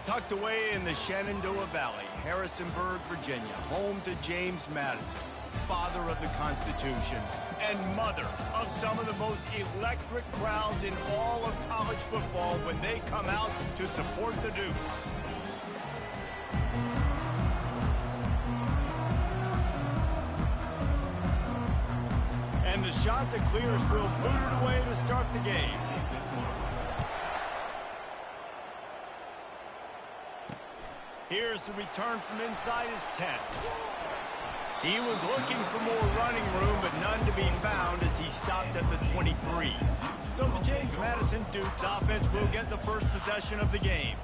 Tucked away in the Shenandoah Valley, Harrisonburg, Virginia, home to James Madison, father of the Constitution and mother of some of the most electric crowds in all of college football when they come out to support the Dukes. And the shot to clears will boot it away to start the game. Here's the return from inside his 10. He was looking for more running room, but none to be found as he stopped at the 23. So the James Madison Dukes offense will get the first possession of the game.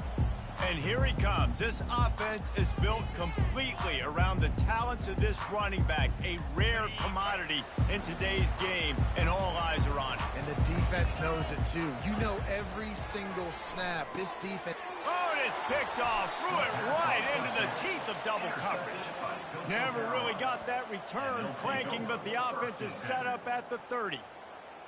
And here he comes. This offense is built completely around the talents of this running back, a rare commodity in today's game, and all eyes are on him. And the defense knows it too. You know every single snap. This defense... Oh, and it's picked off. Threw it right into the teeth of double coverage. Never really got that return cranking, but the offense is set up at the 30.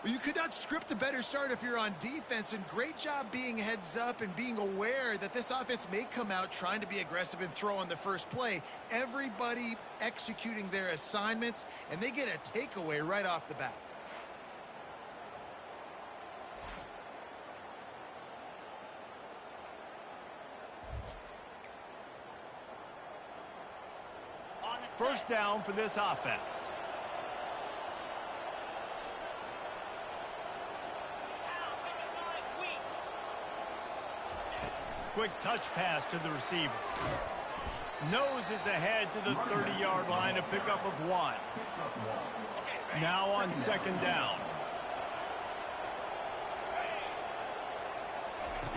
Well, you could not script a better start if you're on defense, and great job being heads up and being aware that this offense may come out trying to be aggressive and throw on the first play. Everybody executing their assignments, and they get a takeaway right off the bat. First down for this offense. Quick touch pass to the receiver. Noses ahead to the 30-yard line, a pickup of 1. Now on second down.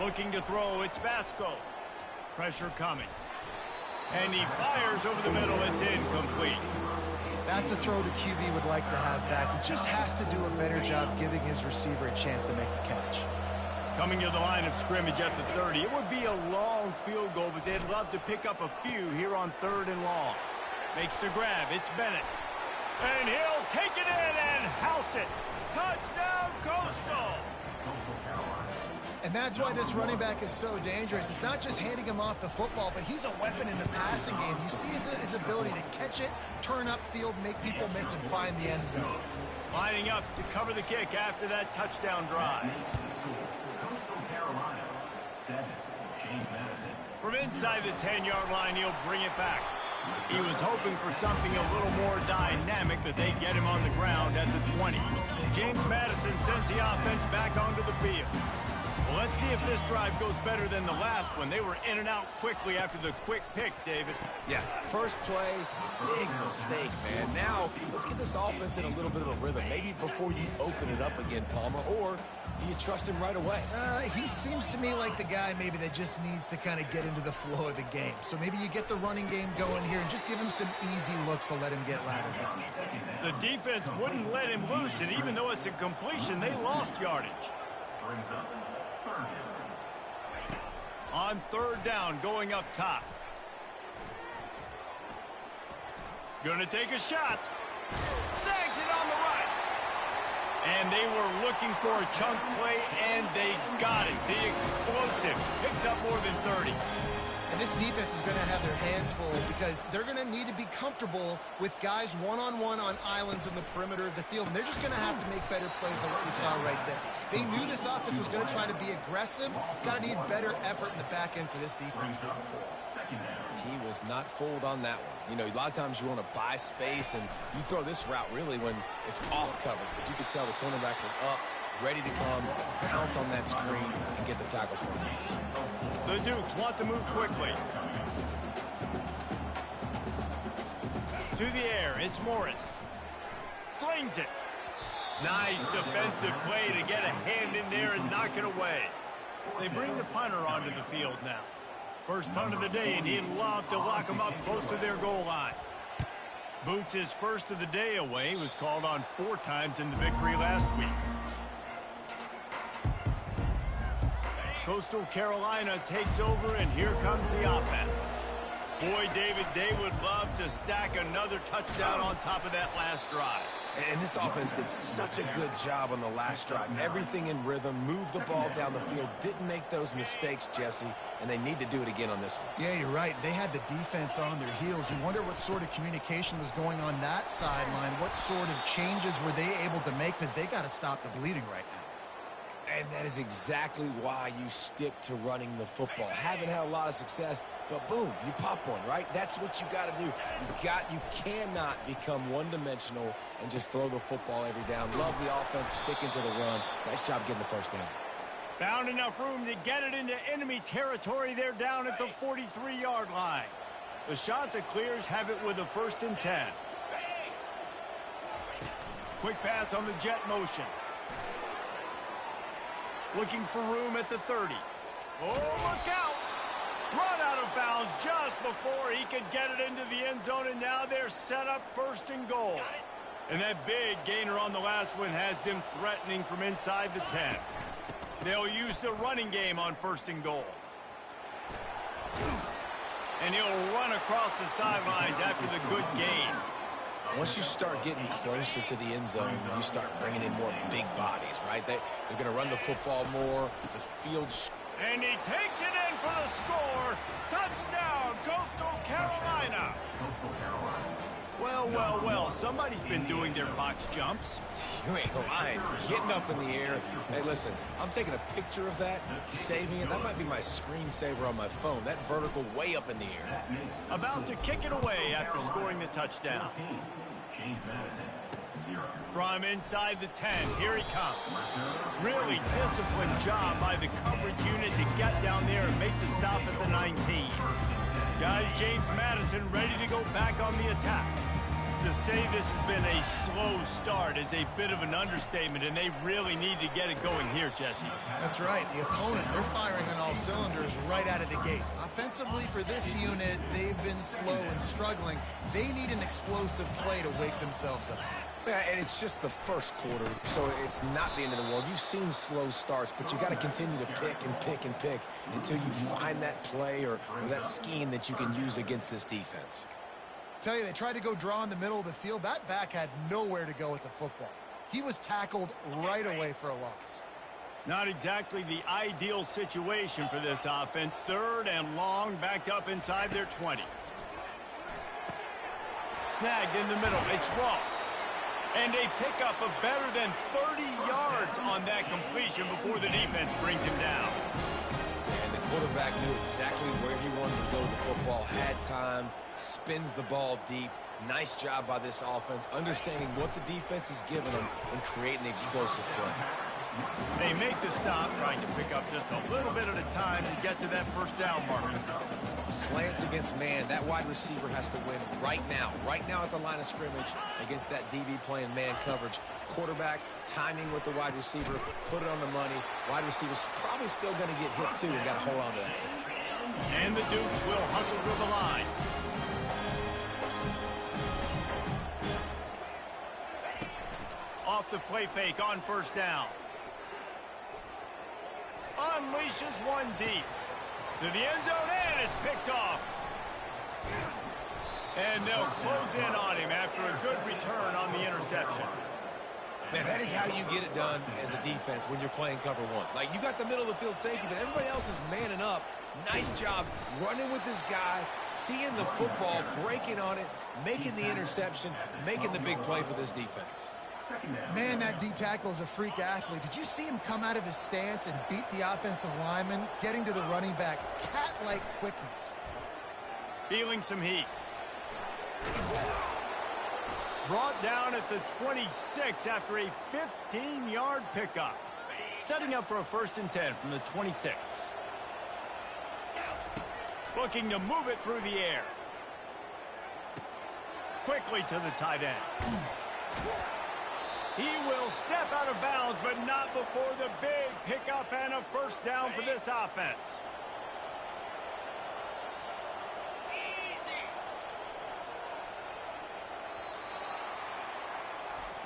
Looking to throw, it's Vasco. Pressure coming. And he fires over the middle. It's incomplete. That's a throw the QB would like to have back. He just has to do a better job giving his receiver a chance to make the catch. Coming to the line of scrimmage at the 30. It would be a long field goal, but they'd love to pick up a few here on 3rd and long. Makes the grab. It's Bennett. And he'll take it in and house it. Touchdown, Coastal. And that's why this running back is so dangerous. It's not just handing him off the football, but he's a weapon in the passing game. You see his ability to catch it, turn upfield, make people miss, and find the end zone. Lining up to cover the kick after that touchdown drive. From inside the 10-yard line, he'll bring it back. He was hoping for something a little more dynamic, but they get him on the ground at the 20. James Madison sends the offense back onto the field. Well, let's see if this drive goes better than the last one. They were in and out quickly after the quick pick, David. Yeah, first play, big mistake, man. Now, let's get this offense in a little bit of a rhythm. Maybe before you open it up again, Palmer, or do you trust him right away? He seems to me like the guy maybe that just needs to kind of get into the flow of the game. So maybe you get the running game going here and just give him some easy looks to let him get lateral. The defense wouldn't let him loose, and even though it's a completion, they lost yardage. On 3rd down, going up top. Gonna take a shot. Snags it on the right. And they were looking for a chunk play, and they got it. The explosive picks up more than 30. And this defense is going to have their hands full because they're going to need to be comfortable with guys one-on-one on islands in the perimeter of the field. And they're just going to have to make better plays than what we saw right there. They knew this offense was going to try to be aggressive. Got to need better effort in the back end for this defense moving forward. He was not fooled on that one. You know, a lot of times you want to buy space, and you throw this route really when it's off cover. But you could tell the cornerback was up, ready to come, pounce on that screen, and get the tackle for him. The Dukes want to move quickly. To the air, it's Morris. Slings it. Nice defensive play to get a hand in there and knock it away. They bring the punter onto the field now. First punt of the day, and he'd love to lock them up close to their goal line. Boots his first of the day away. Was called on 4 times in the victory last week. Coastal Carolina takes over, and here comes the offense. Boy, David, they would love to stack another touchdown on top of that last drive. And this offense did such a good job on the last drive. Everything in rhythm, moved the ball down the field, didn't make those mistakes, Jesse, and they need to do it again on this one. Yeah, you're right. They had the defense on their heels. You wonder what sort of communication was going on that sideline. What sort of changes were they able to make, because they got to stop the bleeding right now. And that is exactly why you stick to running the football. Haven't had a lot of success, but boom, you pop one, right? That's what you got to do. You cannot become one-dimensional and just throw the football every down. Love the offense sticking to the run. Nice job getting the first down. Found enough room to get it into enemy territory. They're down at the 43-yard line. The shot that clears have it with a 1st and 10. Quick pass on the jet motion. Looking for room at the 30. Oh, look out! Run out of bounds just before he could get it into the end zone, and now they're set up 1st and goal. And that big gainer on the last one has them threatening from inside the 10. They'll use the running game on 1st and goal. And he'll run across the sidelines after the good gain. Once you start getting closer to the end zone, you start bringing in more big bodies, right? They're going to run the football more. The field. And he takes it in for the score. Touchdown, Coastal Carolina. Well, somebody's been doing their box jumps. You ain't lying. Getting up in the air. Hey, listen, I'm taking a picture of that, saving it. That might be my screensaver on my phone. That vertical way up in the air. About to kick it away after scoring the touchdown. From inside the 10, here he comes. Really disciplined job by the coverage unit to get down there and make the stop at the 19. Guys, James Madison ready to go back on the attack. To say this has been a slow start is a bit of an understatement, and they really need to get it going here, Jesse. That's right. The opponent, they're firing on all cylinders right out of the gate. Offensively, for this unit, they've been slow and struggling. They need an explosive play to wake themselves up. Yeah, and it's just the first quarter, so it's not the end of the world. You've seen slow starts, but you got to continue to pick and pick and pick until you find that play or that scheme that you can use against this defense. Tell you, they tried to go draw in the middle of the field. That back had nowhere to go with the football. He was tackled right away for a loss. Not exactly the ideal situation for this offense. 3rd and long, backed up inside their 20. Snagged in the middle. It's Ross. And a pickup of better than 30 yards on that completion before the defense brings him down. And the quarterback knew exactly where he wanted to go with the football, had time, spins the ball deep. Nice job by this offense, understanding what the defense is giving them and creating the explosive play. They make the stop, trying to pick up just a little bit at a time to get to that 1st down marker. Slants against man. That wide receiver has to win right now at the line of scrimmage against that DB playing man coverage. Quarterback timing with the wide receiver, put it on the money. Wide receiver's probably still going to get hit too and got to hold on to that thing. And the Dukes will hustle to the line. Off the play fake on 1st down. Unleashes one deep. To the end zone, and it's picked off. And they'll close in on him after a good return on the interception. Man, that is how you get it done as a defense when you're playing cover one. Like, you got the middle of the field safety, but everybody else is manning up. Nice job running with this guy, seeing the football, breaking on it, making the interception, making the big play for this defense. Man, that D-tackle is a freak athlete. Did you see him come out of his stance and beat the offensive lineman, getting to the running back? Cat-like quickness. Feeling some heat. Brought down at the 26 after a 15-yard pickup. Setting up for a 1st and 10 from the 26. Looking to move it through the air. Quickly to the tight end. He will step out of bounds, but not before the big pickup and a 1st down for this offense.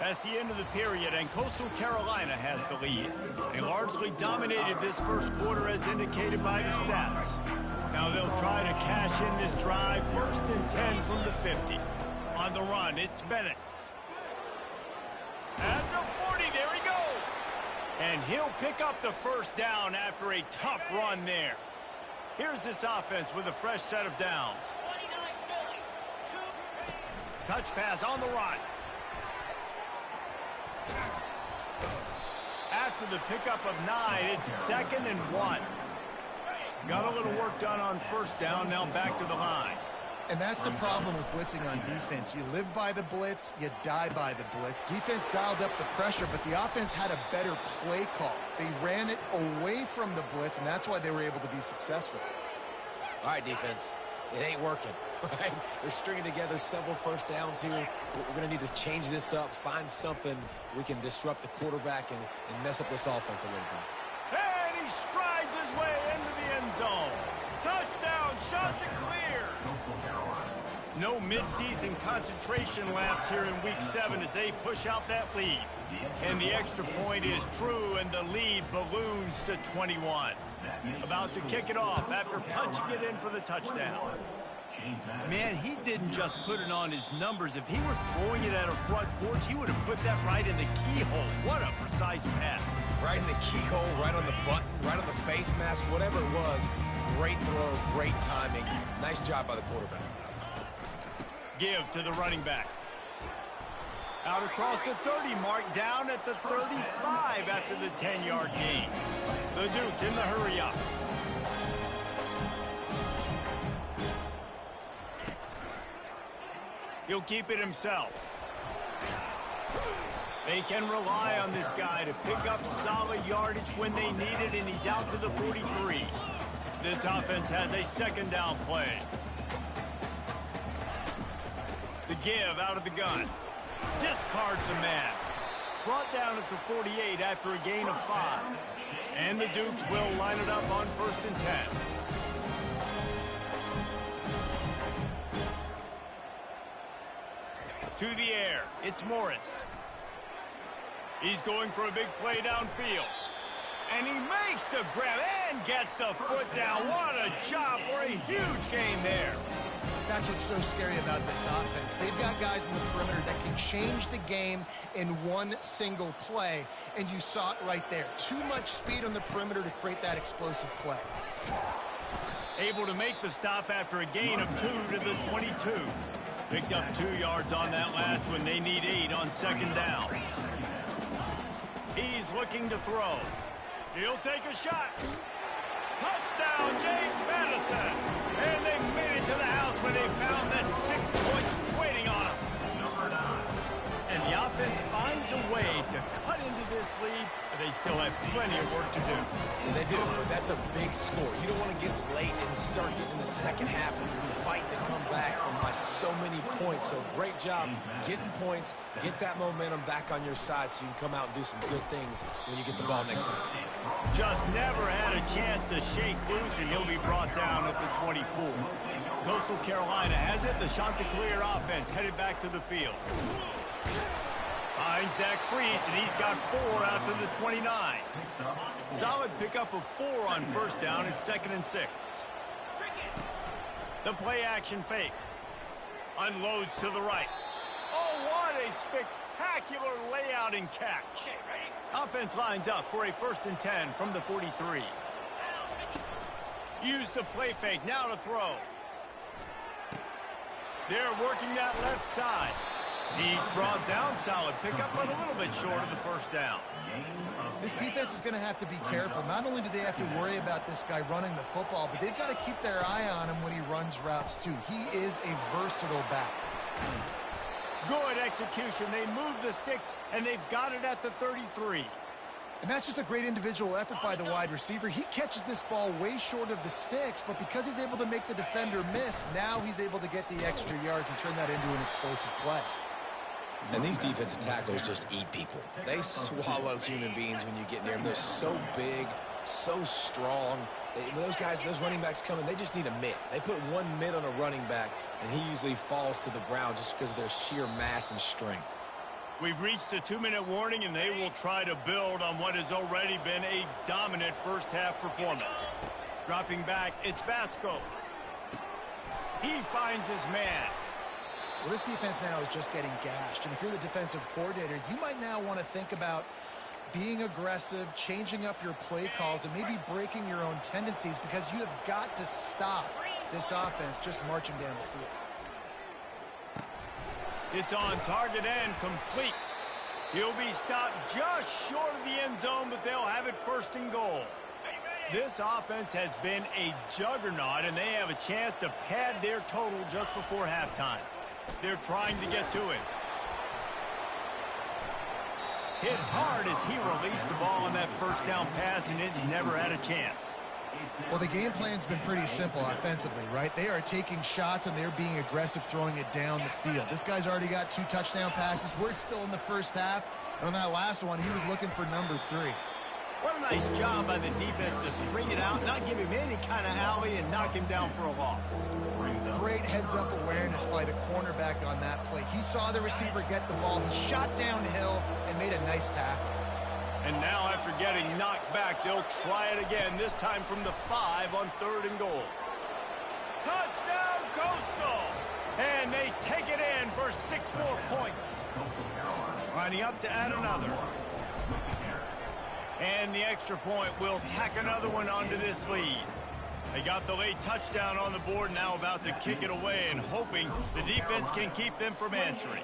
That's the end of the period, and Coastal Carolina has the lead. They largely dominated this first quarter as indicated by the stats. Now they'll try to cash in this drive, 1st and 10 from the 50. On the run, it's Bennett. At the 40, there he goes. And he'll pick up the first down after a tough run there. Here's this offense with a fresh set of downs. Touch pass on the run. After the pickup of 9, it's 2nd and 1. Got a little work done on first down, now back to the line. And that's the problem with blitzing on defense. You live by the blitz, you die by the blitz. Defense dialed up the pressure, but the offense had a better play call. They ran it away from the blitz, and that's why they were able to be successful. All right, defense. It ain't working, right? They're stringing together several first downs here. We're going to need to change this up, find something we can disrupt the quarterback and mess up this offense a little bit. And he strides his way into the end zone. Touchdown, shot to clear. No midseason concentration laps here in Week 7 as they push out that lead. And the extra point is true, and the lead balloons to 21. About to kick it off after punching it in for the touchdown. Man, he didn't just put it on his numbers. If he were throwing it at a front porch, he would have put that right in the keyhole. What a precise pass. Right in the keyhole, right on the button, right on the face mask, whatever it was. Great throw, great timing. Nice job by the quarterback. Give to the running back. Out across the 30 mark, down at the 35 after the 10-yard gain. The Dukes in the hurry up. He'll keep it himself. They can rely on this guy to pick up solid yardage when they need it, and he's out to the 43. This offense has a 2nd down play. The give out of the gun. Discards a man. Brought down at the 48 after a gain of 5. And the Dukes will line it up on 1st and 10. To the air, it's Morris. He's going for a big play downfield. And he makes the grab and gets the foot down. What a job for a huge gain there. That's what's so scary about this offense. They've got guys in the perimeter that can change the game in one single play, and you saw it right there. Too much speed on the perimeter to create that explosive play. Able to make the stop after a gain of 2 to the 22. Picked up 2 yards on that last one. They need 8 on 2nd down. He's looking to throw. He'll take a shot. Touchdown, James Madison. And they made it to the house when they found that 6 points waiting on them. And the offense finds a way to cut into this lead, but they still have plenty of work to do. And they do, but that's a big score. You don't want to get late and start getting in the second half and you're fighting to come back by so many points. So great job getting points, get that momentum back on your side so you can come out and do some good things when you get the ball next time. Just never had a chance to shake loose, and he'll be brought down at the 24. Coastal Carolina has it. The Chanticleer offense headed back to the field. Finds that crease, and he's got 4 out to the 29. Solid pickup of 4 on first down. It's 2nd and 6. The play action fake. Unloads to the right. Oh, what a spectacular layout and catch. Offense lines up for a 1st and 10 from the 43. Use the play fake, now to throw. They're working that left side. He's brought down, solid pickup, but a little bit short of the 1st down. This defense is going to have to be careful. Not only do they have to worry about this guy running the football, but they've got to keep their eye on him when he runs routes too. He is a versatile back. Good execution. They move the sticks, and they've got it at the 33. And that's just a great individual effort by the wide receiver. He catches this ball way short of the sticks, but because he's able to make the defender miss, now he's able to get the extra yards and turn that into an explosive play. And these defensive tackles just eat people. They swallow human beings when you get near them. They're so big, so strong. Those guys, those running backs come in, they just need a mitt. They put one mitt on a running back, and he usually falls to the ground just because of their sheer mass and strength. We've reached the 2-minute warning, and they will try to build on what has already been a dominant first-half performance. Dropping back, it's Vasco. He finds his man. Well, this defense now is just getting gashed. And if you're the defensive coordinator, you might now want to think about being aggressive, changing up your play calls, and maybe breaking your own tendencies, because you have got to stop this offense just marching down the field. It's on target and complete. He'll be stopped just short of the end zone, but they'll have it first and goal. This offense has been a juggernaut, and they have a chance to pad their total just before halftime. They're trying to get to it. Hit hard as he released the ball on that first down pass, and it never had a chance. Well, the game plan's been pretty simple offensively, right? They are taking shots, and they're being aggressive throwing it down the field. This guy's already got 2 touchdown passes. We're still in the first half. And on that last one, he was looking for number 3. What a nice job by the defense to string it out, not give him any kind of alley, and knock him down for a loss. Great heads-up awareness by the cornerback on that play. He saw the receiver get the ball. He shot downhill and made a nice tackle. And now, after getting knocked back, they'll try it again, this time from the 5 on 3rd and goal. Touchdown, Coastal! And they take it in for 6 more points. Lining up to add another. And the extra point will tack another one onto this lead. They got the late touchdown on the board, now about to kick it away and hoping the defense can keep them from answering.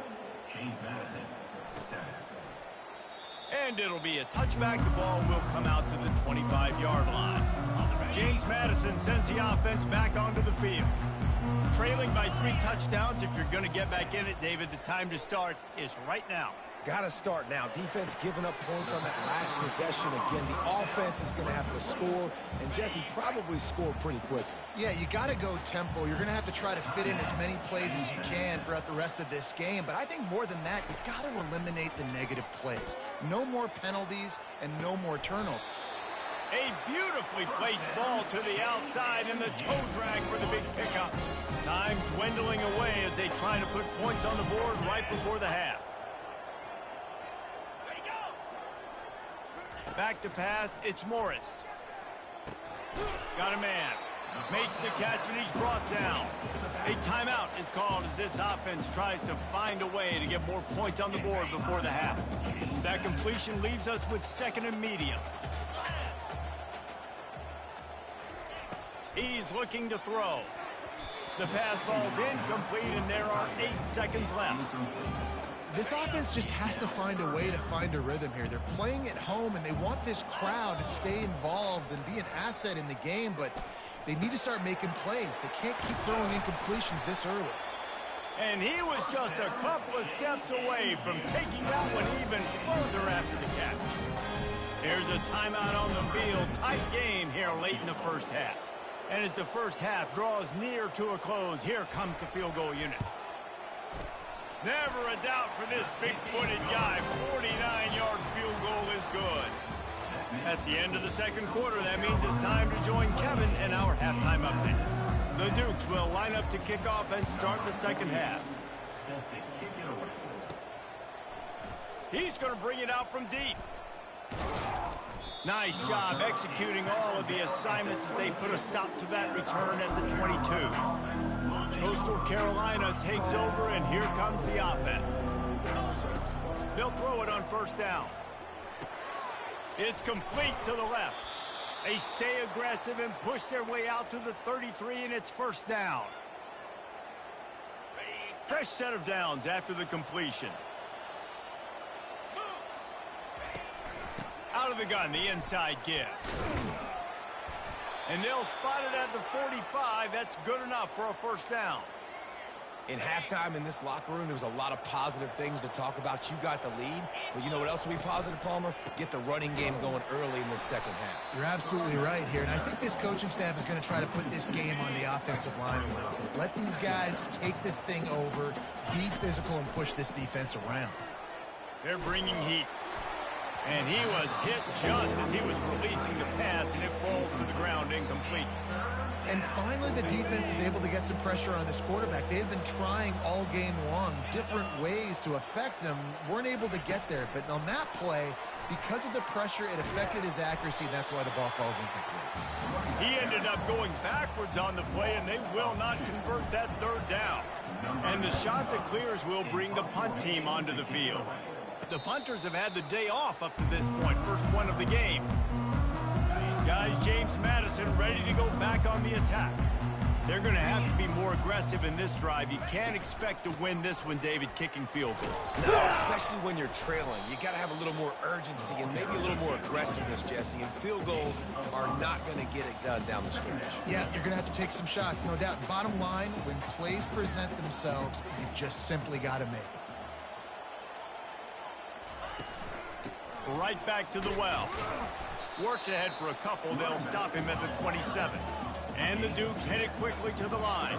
And it'll be a touchback. The ball will come out to the 25-yard line. James Madison sends the offense back onto the field. Trailing by 3 touchdowns. If you're going to get back in it, David, the time to start is right now. Got to start now. Defense giving up points on that last possession. Again, the offense is going to have to score, and Jesse probably scored pretty quick. Yeah, you got to go tempo. You're going to have to try to fit in as many plays as you can throughout the rest of this game. But I think more than that, you got to eliminate the negative plays. No more penalties and no more turnovers. A beautifully placed ball to the outside, and the toe drag for the big pickup. Time dwindling away as they try to put points on the board right before the half. Back to pass, it's Morris. Got a man. Makes the catch, and he's brought down. A timeout is called as this offense tries to find a way to get more points on the board before the half. That completion leaves us with 2nd and medium. He's looking to throw. The pass falls incomplete, and there are 8 seconds left. This offense just has to find a way to find a rhythm here. They're playing at home, and they want this crowd to stay involved and be an asset in the game, but they need to start making plays. They can't keep throwing incompletions this early. And he was just a couple of steps away from taking that one even further after the catch. Here's a timeout on the field. Tight game here late in the first half. And as the first half draws near to a close, here comes the field goal unit. Never a doubt for this big-footed guy. 49-yard field goal is good. That's the end of the 2nd quarter. That means it's time to join Kevin in our halftime update. The Dukes will line up to kick off and start the 2nd half. He's going to bring it out from deep. Nice job executing all of the assignments as they put a stop to that return at the 22. Coastal Carolina takes over, and here comes the offense. They'll throw it on 1st down. It's complete to the left. They stay aggressive and push their way out to the 33, and it's 1st down. Fresh set of downs after the completion. Out of the gun, the inside give. And they'll spot it at the 45. That's good enough for a 1st down. In halftime in this locker room, there was a lot of positive things to talk about. You got the lead, but you know what else will be positive, Palmer? Get the running game going early in the 2nd half. You're absolutely right here, and I think this coaching staff is going to try to put this game on the offensive line a little bit. Let these guys take this thing over, be physical, and push this defense around. They're bringing heat. And he was hit just as he was releasing the pass, and it falls to the ground incomplete. And finally, the defense is able to get some pressure on this quarterback. They had been trying all game long different ways to affect him, weren't able to get there. But on that play, because of the pressure, it affected his accuracy, and that's why the ball falls incomplete. He ended up going backwards on the play, and they will not convert that third down. And the shot that clears will bring the punt team onto the field. The punters have had the day off up to this point, first one of the game. Guys, James Madison ready to go back on the attack. They're going to have to be more aggressive in this drive. You can't expect to win this one, David, kicking field goals. No, especially when you're trailing. You got to have a little more urgency and maybe a little more aggressiveness, Jesse. And field goals are not going to get it done down the stretch. Yeah, you're going to have to take some shots, no doubt. Bottom line, when plays present themselves, you've just simply got to make it. Right back to the well. Works ahead for a couple. They'll stop him at the 27. And the Dukes headed quickly to the line.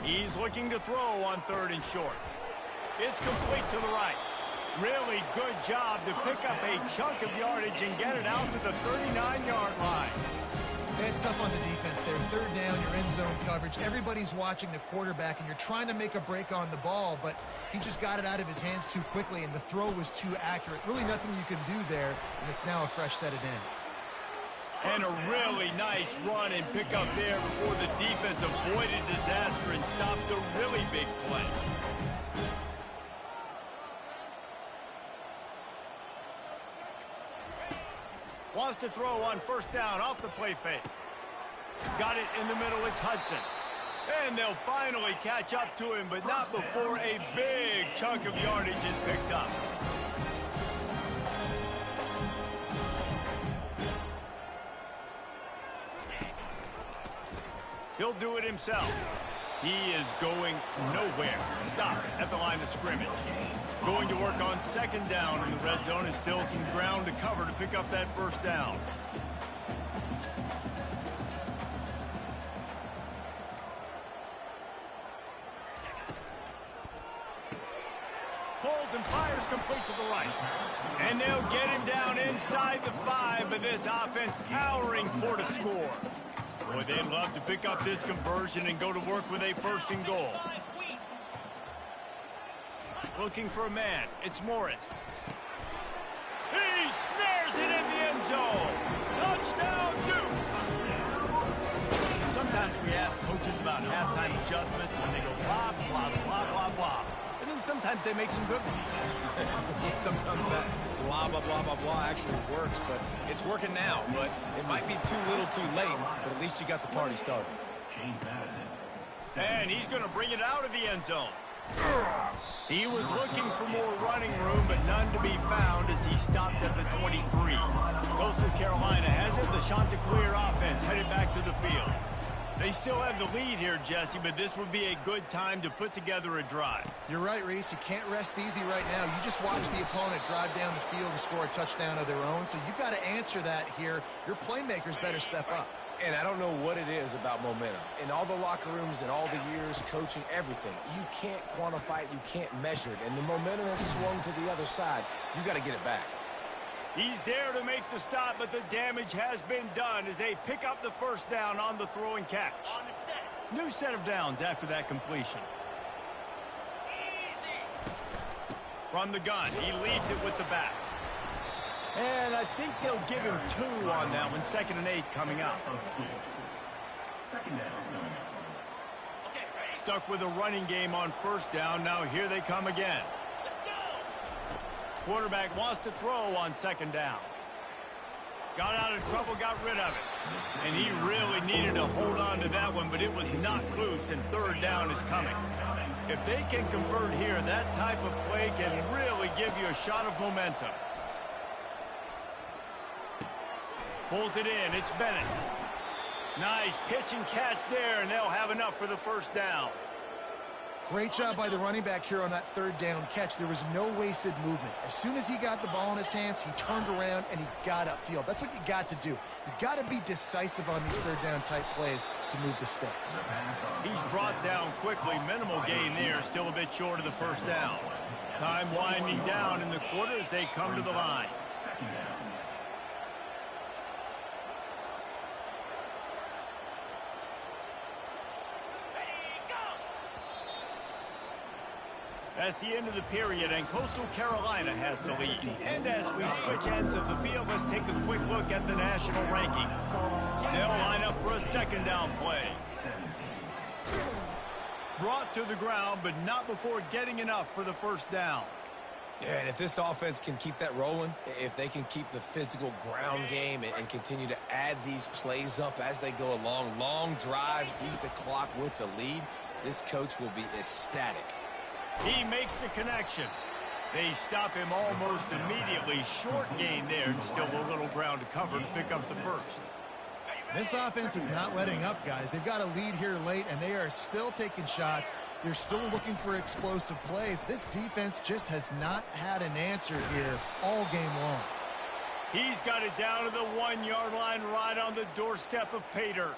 He's looking to throw on third and short. It's complete to the right. Really good job to pick up a chunk of yardage and get it out to the 39-yard line. It's tough on the defense there. Third down, you're in zone coverage. Everybody's watching the quarterback, and you're trying to make a break on the ball, but he just got it out of his hands too quickly, and the throw was too accurate. Really nothing you can do there, and it's now a fresh set of downs. And a really nice run and pick up there before the defense avoided disaster and stopped the really big play. Wants to throw on first down off the play fake. Got it in the middle, it's Hudson. And they'll finally catch up to him, but not before a big chunk of yardage is picked up. He'll do it himself. He is going nowhere. Stop at the line of scrimmage. Going to work on second down in the red zone. Is still some ground to cover to pick up that first down. Pulls and fires complete to the right. And they'll get him down inside the 5, but this offense powering for the score. Boy, they'd love to pick up this conversion and go to work with a first and goal. Looking for a man. It's Morris. He snares it in the end zone. Touchdown, Dukes. Sometimes we ask coaches about halftime adjustments, and they go blah, blah, blah, blah, blah. And then sometimes they make some good ones. Sometimes that blah, blah, blah, blah, blah actually works, but it's working now. But it might be too little too late, but at least you got the party started. And he's going to bring it out of the end zone. He was looking for more running room, but none to be found as he stopped at the 23. Coastal Carolina has it. The Chanticleer offense headed back to the field. They still have the lead here, Jesse, but this would be a good time to put together a drive. You're right, Reese. You can't rest easy right now. You just watch the opponent drive down the field and score a touchdown of their own, so you've got to answer that here. Your playmakers better step up. And I don't know what it is about momentum. In all the locker rooms and all the years coaching, everything, you can't quantify it, you can't measure it. And the momentum has swung to the other side. You got to get it back. He's there to make the stop, but the damage has been done as they pick up the first down on the throw and catch. New set of downs after that completion. From the gun, he leads it with the back. And I think they'll give him 2 on that one. 2nd and 8 coming up. Stuck with a running game on first down. Now here they come again. Quarterback wants to throw on 2nd down. Got out of trouble, got rid of it. And he really needed to hold on to that one, but it was not loose, and 3rd down is coming. If they can convert here, that type of play can really give you a shot of momentum. Pulls it in. It's Bennett. Nice pitch and catch there, and they'll have enough for the first down. Great job by the running back here on that 3rd down catch. There was no wasted movement. As soon as he got the ball in his hands, he turned around and he got upfield. That's what you got to do. You got to be decisive on these 3rd down type plays to move the sticks. He's brought down quickly. Minimal gain there. Still a bit short of the first down. Time winding down in the quarter as they come to the line. That's the end of the period, and Coastal Carolina has the lead. And as we switch ends of the field, let's take a quick look at the national rankings. They'll line up for a second down play. Brought to the ground, but not before getting enough for the first down. Yeah, and if this offense can keep that rolling, if they can keep the physical ground game and continue to add these plays up as they go along, long drives, eat the clock with the lead, this coach will be ecstatic. He makes the connection. They stop him almost immediately. Short gain there, and still a little ground to cover to pick up the first. This offense is not letting up, guys. They've got a lead here late, and they are still taking shots. They're still looking for explosive plays. This defense just has not had an answer here all game long. He's got it down to the 1-yard line right on the doorstep of pay dirt.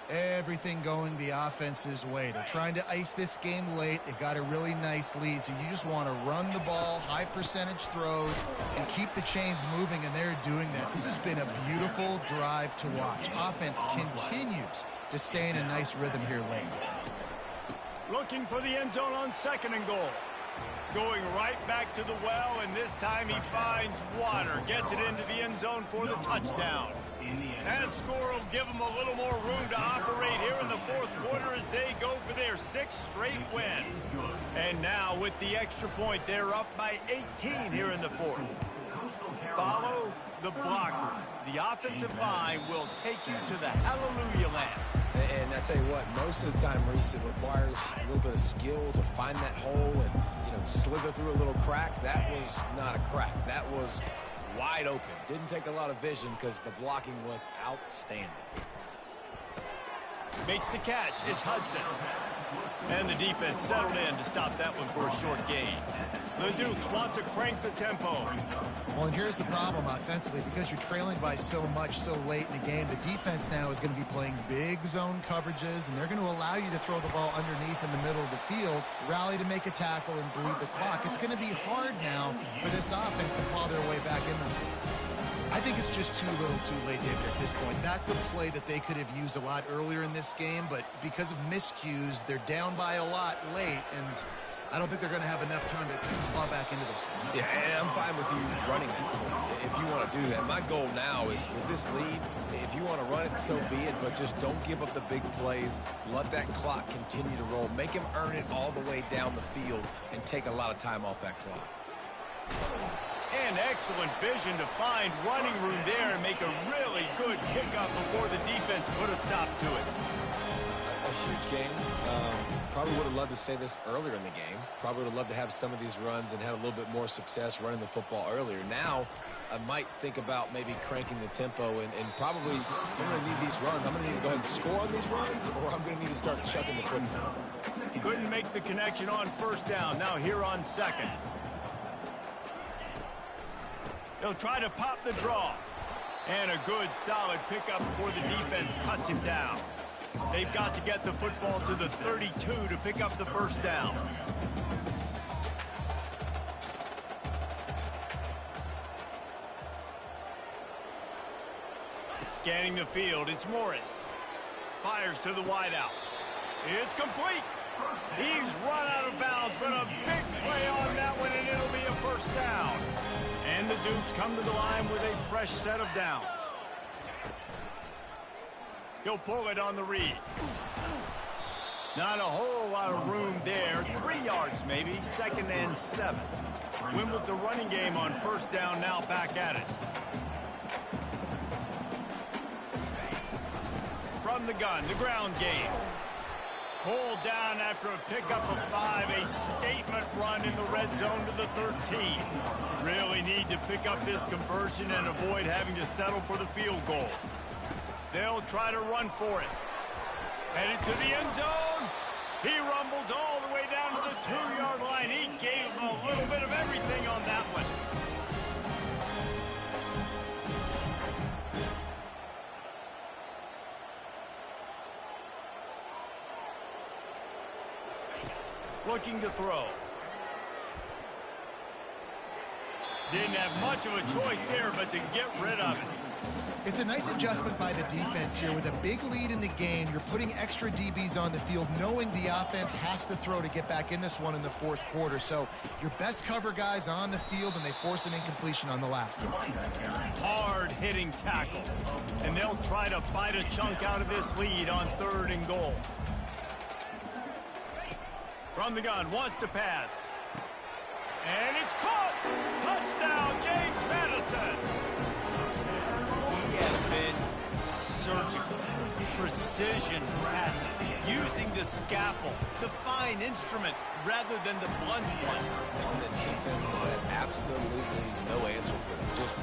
Everything going the offense's way. They're trying to ice this game late. They've got a really nice lead, so you just want to run the ball, high percentage throws, and keep the chains moving, and they're doing that. This has been a beautiful drive to watch. Offense continues to stay in a nice rhythm here late. Looking for the end zone on 2nd and goal. Going right back to the well, and this time he finds water. Gets it into the end zone for the touchdown. That score will give them a little more room to operate here in the fourth quarter as they go for their 6th straight win. And now with the extra point, they're up by 18 here in the fourth. Follow the blockers. The offensive line will take you to the hallelujah land. And I tell you what, most of the time, Reese, it requires a little bit of skill to find that hole and, slither through a little crack. That was not a crack. That was wide open. Didn't take a lot of vision because the blocking was outstanding. Makes the catch. It's Hudson. And the defense settled in to stop that one for a short gain. The Dukes want to crank the tempo. Well, and here's the problem offensively. Because you're trailing by so much so late in the game, the defense now is going to be playing big zone coverages, and they're going to allow you to throw the ball underneath in the middle of the field, rally to make a tackle, and bleed the clock. It's going to be hard now for this offense to claw their way back in this one. I think it's just too little too late, David, at this point. That's a play that they could have used a lot earlier in this game, but because of miscues, they're down by a lot late, and I don't think they're going to have enough time to claw back into this one. Yeah, and I'm fine with you running it if you want to do that. My goal now is with this lead, if you want to run it, so be it, but just don't give up the big plays. Let that clock continue to roll. Make him earn it all the way down the field and take a lot of time off that clock. And excellent vision to find running room there and make a really good pickup before the defense put a stop to it. A huge game. Probably would have loved to say this earlier in the game. Probably would have loved to have some of these runs and have a little bit more success running the football earlier. Now, I might think about maybe cranking the tempo and probably I'm going to need these runs. I'm going to need to go ahead and score on these runs, or I'm going to need to start chucking the football. Couldn't make the connection on first down. Now here on 2nd. They'll try to pop the draw. And a good, solid pickup before the defense cuts him down. They've got to get the football to the 32 to pick up the first down. Scanning the field, it's Morris. Fires to the wideout. It's complete. He's run out of bounds, but a big play on that one, and it'll be a first down. And the Dukes come to the line with a fresh set of downs. He'll pull it on the read. Not a whole lot of room there. 3 yards maybe, 2nd and 7. Win with the running game on first down, now back at it. From the gun, the ground game. Pulled down after a pickup of 5, a statement run in the red zone to the 13. Really need to pick up this conversion and avoid having to settle for the field goal. They'll try to run for it. Headed to the end zone. He rumbles all the way down to the 2-yard line. He gave a little bit of everything on that one. Looking to throw. Didn't have much of a choice there but to get rid of it. It's a nice adjustment by the defense here. With a big lead in the game, you're putting extra DBs on the field, knowing the offense has to throw to get back in this one in the fourth quarter. So your best cover guys on the field, and they force an incompletion on the last one. Hard-hitting tackle. And they'll try to bite a chunk out of this lead on 3rd and goal. From the gun, wants to pass. And it's caught! Touchdown, James Madison! He has been surgical, precision passes, using the scalpel, the fine instrument, rather than the blunt one. And the defense has had absolutely no answer for him. Just,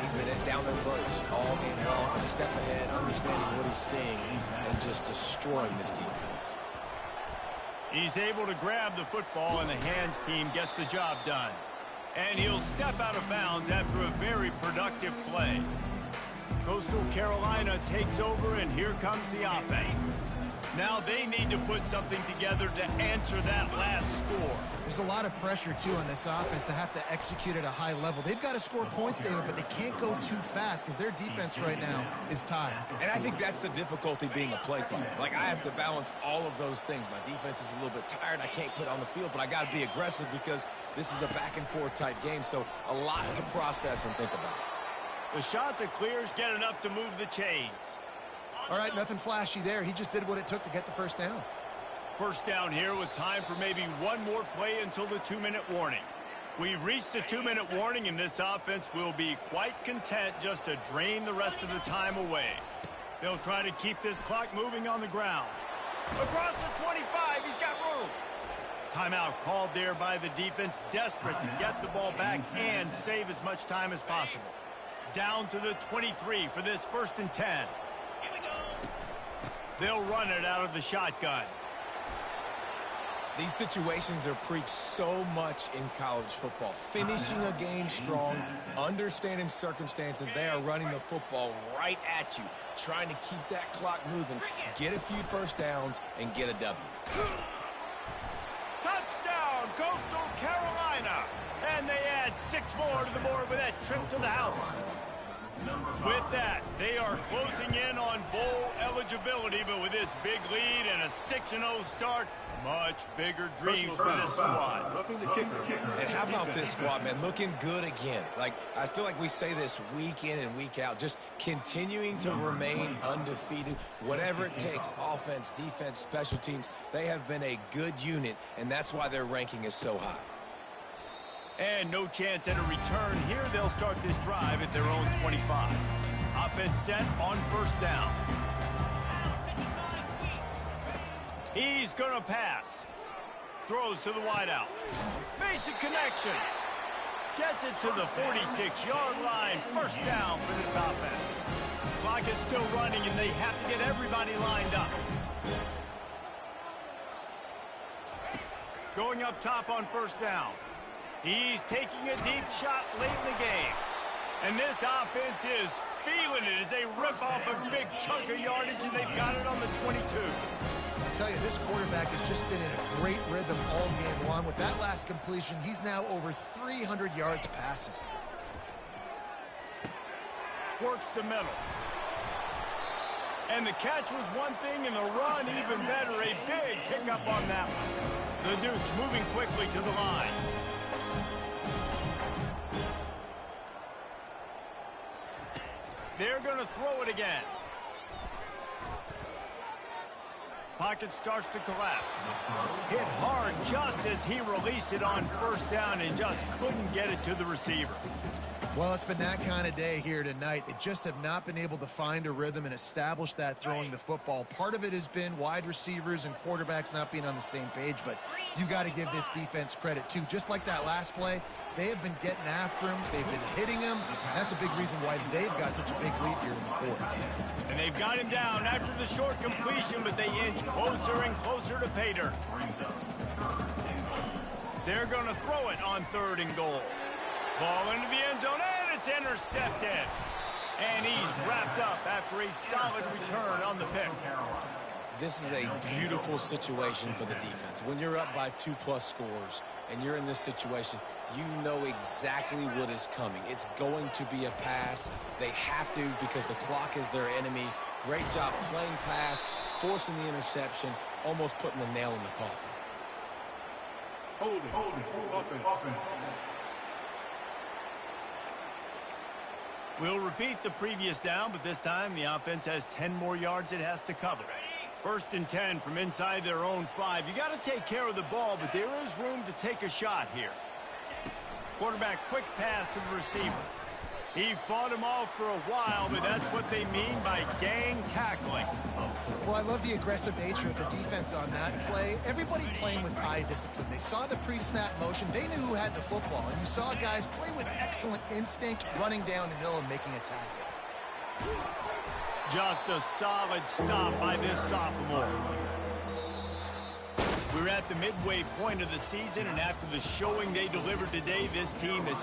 he's been down their throats all game long, a step ahead, understanding what he's seeing, and just destroying this defense. He's able to grab the football, and the hands team gets the job done. And he'll step out of bounds after a very productive play. Coastal Carolina takes over, and here comes the offense. Now they need to put something together to answer that last score. There's a lot of pressure, too, on this offense to have to execute at a high level. They've got to score points, David, but they can't go too fast because their defense right now is tired. And I think that's the difficulty being a play caller. Like, I have to balance all of those things. My defense is a little bit tired. I can't put on the field, but I got to be aggressive because this is a back-and-forth type game, so a lot to process and think about. The shot that clears get enough to move the chains. All right, nothing flashy there. He just did what it took to get the first down. First down here with time for maybe one more play until the 2-minute warning. We've reached the 2-minute warning, and this offense will be quite content just to drain the rest of the time away. They'll try to keep this clock moving on the ground. Across the 25, he's got room. Timeout called there by the defense, desperate to get the ball back and save as much time as possible. Down to the 23 for this 1st and 10. They'll run it out of the shotgun. These situations are preached so much in college football. Finishing a game strong, understanding circumstances. They are running the football right at you, trying to keep that clock moving, get a few first downs, and get a W. Touchdown, Coastal Carolina! And they add 6 more to the board with that trip to the house. With that, they are closing in on bowl eligibility, but with this big lead and a 6-0 start, much bigger dreams for this squad. And how about this squad, man? Looking good again. Like, I feel like we say this week in and week out, just continuing to remain undefeated, whatever it takes, offense, defense, special teams. They have been a good unit, and that's why their ranking is so high. And no chance at a return here. They'll start this drive at their own 25. Offense set on 1st down. He's going to pass. Throws to the wideout. Makes a connection. Gets it to the 46-yard line. 1st down for this offense. Clock is still running, and they have to get everybody lined up. Going up top on 1st down. He's taking a deep shot late in the game. And this offense is feeling it as they rip off a big chunk of yardage, and they've got it on the 22. I'll tell you, this quarterback has just been in a great rhythm all game long. With that last completion, he's now over 300 yards passing. Works the middle. And the catch was one thing, and the run even better. A big pickup on that one. The Dukes moving quickly to the line. They're going to throw it again. Pocket starts to collapse. Hit hard just as he released it on 1st down and just couldn't get it to the receiver. Well, it's been that kind of day here tonight. They just have not been able to find a rhythm and establish that throwing the football. Part of it has been wide receivers and quarterbacks not being on the same page, but you've got to give this defense credit, too. Just like that last play, they have been getting after him. They've been hitting him. That's a big reason why they've got such a big lead here in the 4th. And they've got him down after the short completion, but they inch closer and closer to pay dirt. They're going to throw it on 3rd and goal. Ball into the end zone, and it's intercepted. And he's wrapped up after a solid return on the pick. This is a beautiful situation for the defense. When you're up by 2+ scores and you're in this situation, you know exactly what is coming. It's going to be a pass. They have to because the clock is their enemy. Great job playing pass, forcing the interception, almost putting the nail in the coffin. Holding. We'll repeat the previous down, but this time the offense has 10 more yards it has to cover. 1st and 10 from inside their own 5. You got to take care of the ball, but there is room to take a shot here. Quarterback quick pass to the receiver. He fought him off for a while, but that's what they mean by gang tackling. Well, I love the aggressive nature of the defense on that play. Everybody playing with eye discipline. They saw the pre-snap motion. They knew who had the football. And you saw guys play with excellent instinct, running downhill and making a tackle. Just a solid stop by this sophomore. We're at the midway point of the season, and after the showing they delivered today, this team is